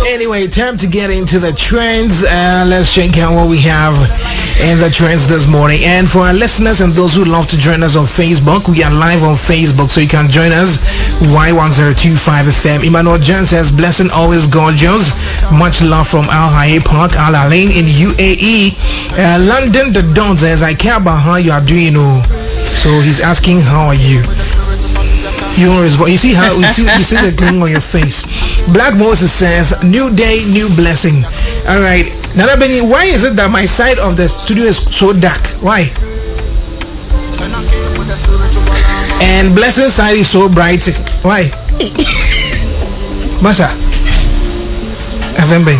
Anyway, time to get into the trends. Let's check out what we have in the trends this morning. And for our listeners and those who love to join us on Facebook, we are live on Facebook, so you can join us. Y1025 FM. Emmanuel Jan says, blessing always gorgeous. Much love from Al Hayy Park, Al Alain in UAE. London, the Don says, I care about how you are doing. So he's asking, how are you? You won't respond. You see how you see the gleam on your face. Black Moses says, new day, new blessing. All right, Nana Benny, why is it that my side of the studio is so dark? Why? And blessing side is so bright. Why? Masha Azembe.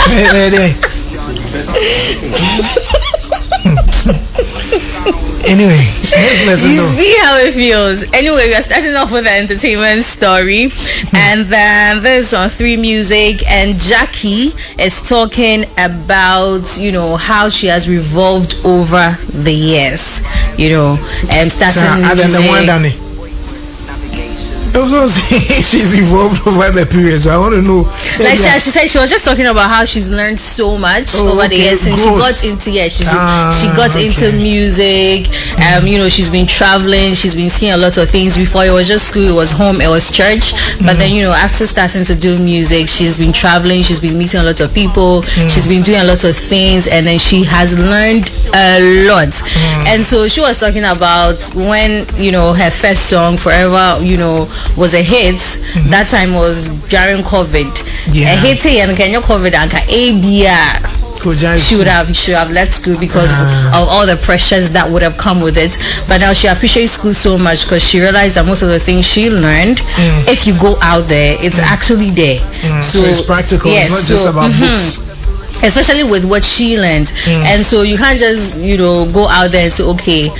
Hey. Anyway, you see how it feels. Anyway, we are starting off with the entertainment story, and then there's on 3 Music, and Jackie is talking about how she has revolved over the years. Starting she's evolved over the period, so I want to know. Like she said, she was just talking about how she's learned so much over the years since she got into into music. She's been traveling, she's been seeing a lot of things. Before it was just school, it was home, it was church. But then after starting to do music, she's been traveling, she's been meeting a lot of people, she's been doing a lot of things, and then she has learned a lot. And so she was talking about when her first song Forever was a hit. That time was during COVID. A hit and can you COVID and she would have left school because of all the pressures that would have come with it. But now she appreciates school so much because she realized that most of the things she learned, if you go out there, it's actually there. So it's practical. It's not just about books. Especially with what she learned. And so you can't just go out there and say, okay,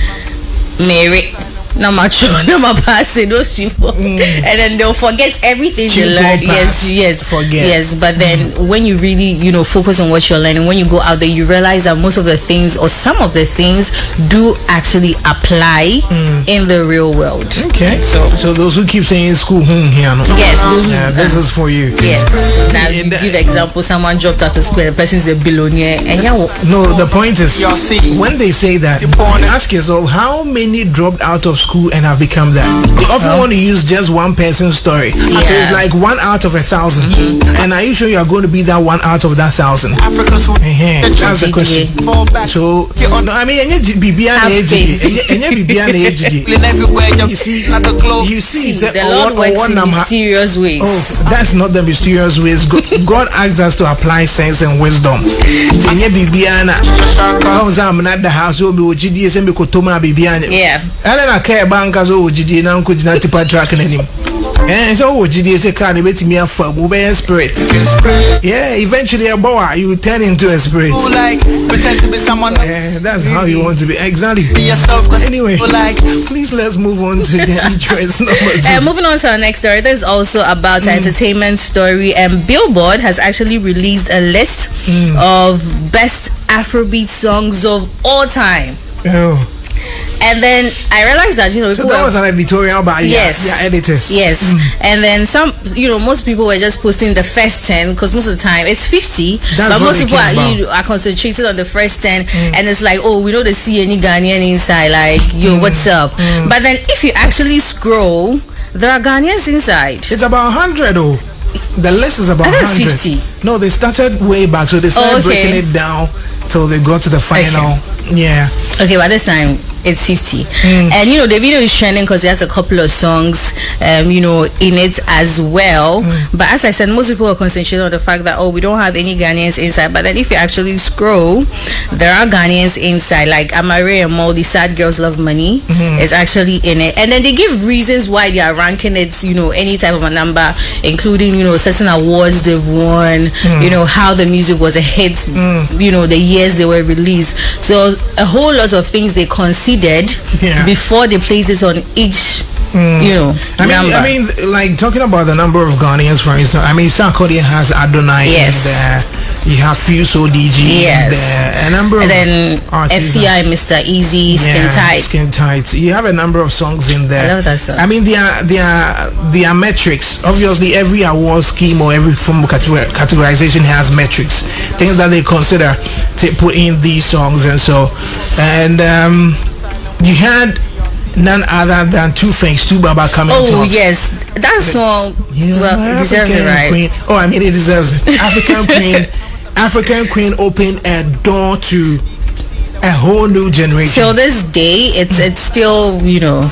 Mary, no mature, no more passing those people, and then they'll forget everything they learned. Yes. But then when you really focus on what you're learning, when you go out there, you realize that most of the things or some of the things do actually apply in the real world. Okay, so those who keep saying school here, yes, this is for you. Yes. Now you give example, someone dropped out of school, the person's a billionaire, and no, the point is when they say that, ask yourself how many dropped out of school and have become that. They often want to use just one person's story. So it's like 1 out of 1,000. And are you sure you are going to be that 1 out of that 1,000? That's the question. So I mean, you see the Lord works in mysterious ways. That's not the mysterious ways. God asks us to apply sense and wisdom. Nkazo ojidi na nkujina tipa track na nim so ojidi ese car na betimi afa mo be spirit. Eventually a boy you turn into a spirit, like pretend to be someone. That's how you want to be. Exactly. Be yourself. Anyway, please let's move on to the interest number 2. Moving on to our next story. There's also about an entertainment story, and Billboard has actually released a list of best Afrobeat songs of all time. And then I realized that so that was an editorial by your editors. Yes. And then some most people were just posting the first 10 because most of the time it's 50. But most people are concentrated on the first 10, and it's like, we don't see any Ghanaian inside, like what's up. But then if you actually scroll, there are Ghanaians inside. It's about 100. The list is about 100. 50. No, they started way back, so they started breaking it down till they got to the final. Okay, but this time it's 50. And Davido is trending because he has a couple of songs in it as well. But as I said, most people are concentrated on the fact that we don't have any Ghanaians inside. But then if you actually scroll, there are Ghanaians inside, like Amare and Moldy, Sad Girls Love Money is actually in it. And then they give reasons why they are ranking it, any type of a number, including certain awards they've won, how the music was a hit, the years they were released. So a whole lot of things they considered before they place it on each I mean, like talking about the number of Ghanaians, for instance. I mean, Sh0cking has Adonai in there. You have Fuse ODG. Yes. A number of and then artists. FEI, Mr. Easy, Skin Tight. Skin Tight. You have a number of songs in there. I love that song. I mean, there are metrics. Obviously, every award scheme or every form of categorization has metrics, things that they consider to put in these songs, and so. And you had none other than Two Face, Two Baba coming. Oh yes, that song. Well, it deserves it, right? Queen. Oh, I mean, it deserves it. African Queen. African Queen opened a door to a whole new generation. Till this day, it's still, you know.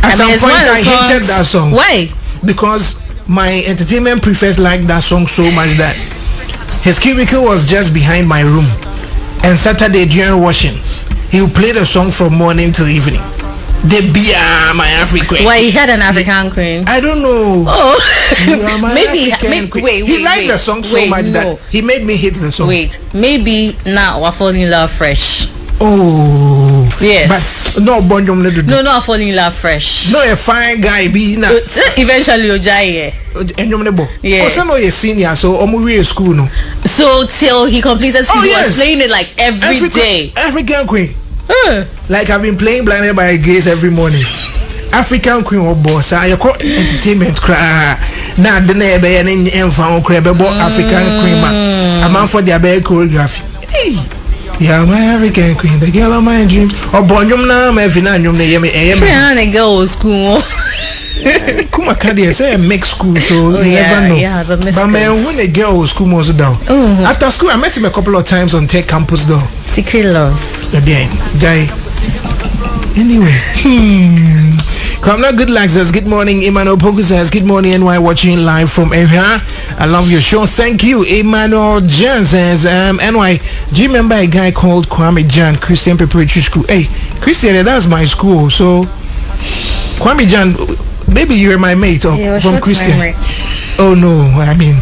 At some point, I hated that song. Why? Because my entertainment prefect liked that song so much that his cubicle was just behind my room. And Saturday during washing, he would play the song from morning till evening. My African. Why, he had an African Queen? I don't know. Oh, maybe. Wait, he liked the song so much that he made me hate the song. Wait, maybe now we're falling in love fresh. Oh yes, but no, no, not falling in love fresh. No, a fine guy be now. Eventually, you'll die. Yeah. Also, no, you're senior, so we're school no. So till he completed school, he was playing it like every day. African Queen. Like I've been playing Blinded by Grace every morning. African Queen or boss, I call entertainment cry. Now the neighbor and found crab about African Queen. I'm out for the choreography. Hey, yeah, my African Queen, the girl of my dream. Or Bonjum now, my Vinanium, they go school. Kuma Kadi say a mixed school, so you never know. Yeah, but man, when a girl was school was down. After school, I met him a couple of times on Tech Campus though. Secret love. Anyway, Kamna Good Luck says good morning. Emmanuel Poku says good morning. NY watching live from area. I love your show. Thank you. Emmanuel Jan says NY. Do you remember a guy called Kwame Jan, Christian Preparatory School? Hey, Christian, that's my school. So Kwame Jan, maybe you're my mate from Christian. Oh no, I mean,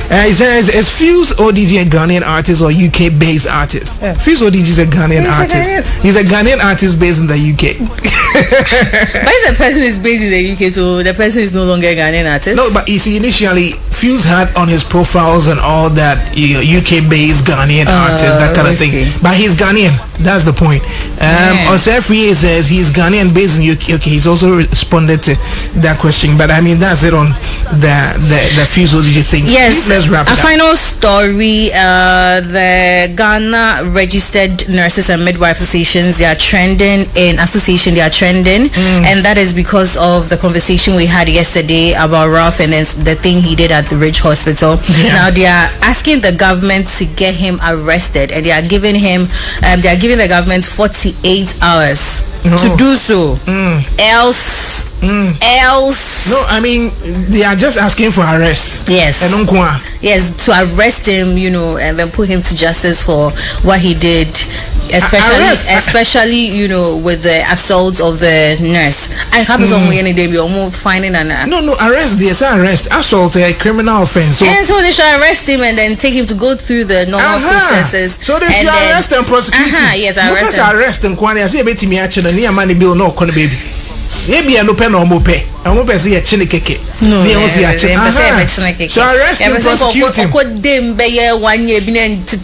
he says, is Fuse ODG a Ghanaian artist or UK based artist? Fuse ODG is a Ghanaian artist. He's a Ghanaian artist based in the UK. But if the person is based in the UK, so the person is no longer a Ghanaian artist? No, but you see, initially, Fuse had on his profiles and all that UK based Ghanaian artist, that kind of thing. But he's Ghanaian. That's the point. Osefri says he's Ghanaian based in UK. Okay, he's also responded to that question. But I mean, that's it on the Fuse ODG thing. Yes. Let's wrap it up. Final story. The Ghana Registered Nurses and Midwives Associations, they are trending, and that is because of the conversation we had yesterday about Ralph and then the thing he did at the Ridge Hospital. Now they are asking the government to get him arrested, and they are giving the government 48 hours to do so. Else. No, I mean, they are just asking for arrest. Yes, to arrest him, and then put him to justice for what he did, especially with the assault of the nurse. I happen on any day be finding an no arrest. Yes, arrest. Assault a criminal offense. And so they should arrest him and then take him to go through the normal processes. So they should arrest and prosecute him. Yes, arrest him. Arrest and quantity. I see a bit me actually near money bill no con baby. Maybe no pen or mope. I won't say a chineke. No, so arrest and prosecute him. Could them be 1 year been and But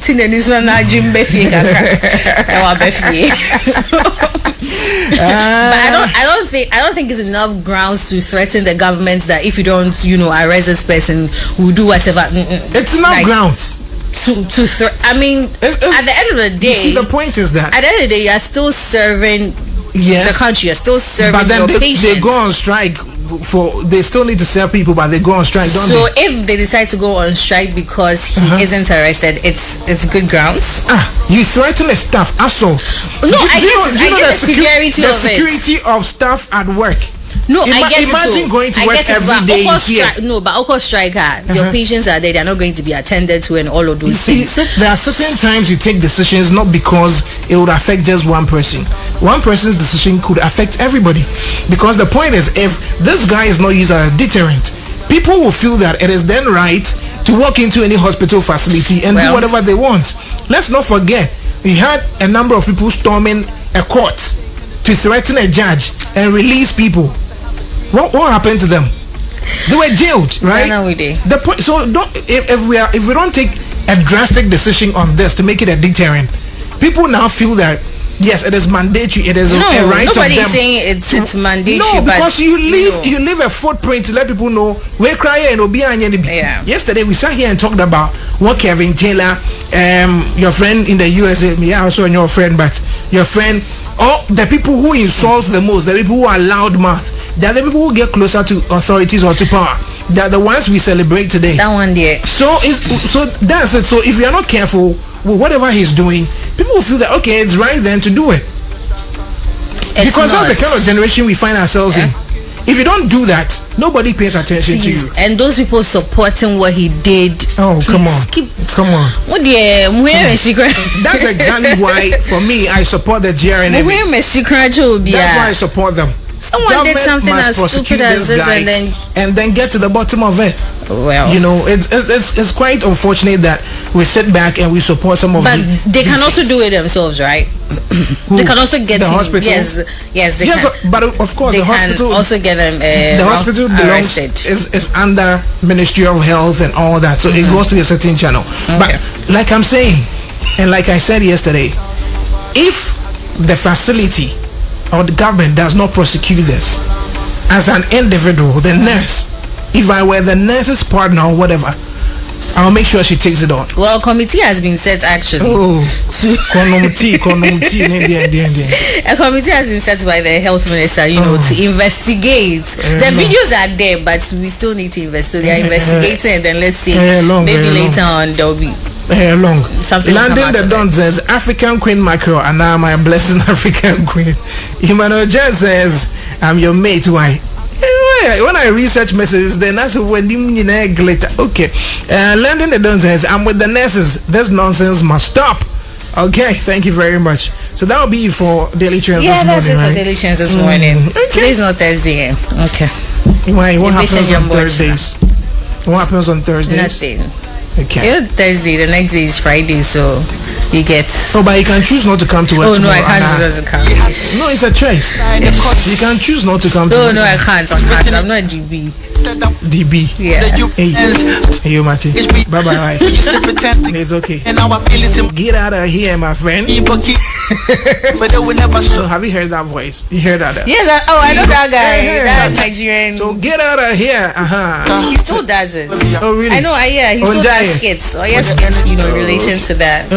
I don't think it's enough grounds to threaten the government that if you don't, arrest this person, we'll do whatever. It's enough grounds. I mean, at the end of the day, you see, the point is that at the end of the day, you're still serving the country, you're still serving but then your patients. They go on strike they still need to serve people, but they go on strike, don't they? So if they decide to go on strike because he isn't arrested, it's good grounds. You threaten a staff assault. No, I get the severity of staff at work. No, I get imagine going to work every day. But Oko strike your patients are there, they're not going to be attended to and all of those things. There are certain times you take decisions not because it would affect just one person. One person's decision could affect everybody. Because the point is, if this guy is not used as a deterrent, people will feel that it is then right to walk into any hospital facility and do whatever they want. Let's not forget, we had a number of people storming a court to threaten a judge and release people. What happened to them? They were jailed, right? No, we did. The point. So if we don't take a drastic decision on this to make it a deterrent. People now feel that yes, it is mandatory. It is a right of them. Nobody is saying it's mandatory. No, because you leave a footprint to let people know where cry and obi. Yesterday we sat here and talked about what Kevin Taylor, your friend in the USA, me also your friend, but your friend, or the people who insult the most, the people who are loud mouth, they are the people who get closer to authorities or to power. They are the ones we celebrate today. That one there. So that's it. So if we are not careful with whatever he's doing, people will feel that okay, it's right then to do it. Because that's the kind of generation we find ourselves in. If you don't do that, nobody pays attention to you. And those people supporting what he did. Oh, come on. Come on. That's exactly why, for me, I support the GRNM. That's why I support them. Someone Government did something as stupid as this and then get to the bottom of it. Well, you know, it's quite unfortunate that we sit back and we support some of. But they can also do it themselves, right? They can also get the hospital. Yes, they can. But of course, they the hospital can also get them. The hospital belongs is under Ministry of Health and all that, so it goes to a certain channel. Okay. But like I'm saying, and like I said yesterday, if the facility or the government does not prosecute this as an individual, the nurse, if I were the nurse's partner or whatever, I'll make sure she takes it on. Well, committee has been set actually. A committee has been set by the health minister, to investigate. The videos are there, but we still need to investigate. They are investigating, and then let's see. Maybe later on there will be something. Landing the Don says African Queen Mackerel, and now my blessing African Queen. Emmanuel Jen says I'm your mate. Why? When I research messages, then that's when you glitter. Okay, Landon the Don says I'm with the nurses. This nonsense must stop. Okay, thank you very much. So that will be for Daily Trends this morning. Yeah, that's it right? for Daily Trends this morning. Okay. Today's not Thursday. Okay. Why? What happens on Thursdays? What happens on Thursdays? Nothing. Okay. It's Thursday. The next day is Friday, so you get. Oh, but you can choose not to come to work. Oh no, tomorrow. I can't choose not to come. No, it's a choice. You can choose not to come. No, I can't. I'm not DB. DB. Yeah. Hey, Matty. Bye bye. It's okay. Get out of here, my friend. So have you heard that voice? You heard that? Yes. I know that guy. That Nigerian. So get out of here. He still does it. Oh really? I know. Yeah. He still does skits. Oh yes, skits. In relation to that.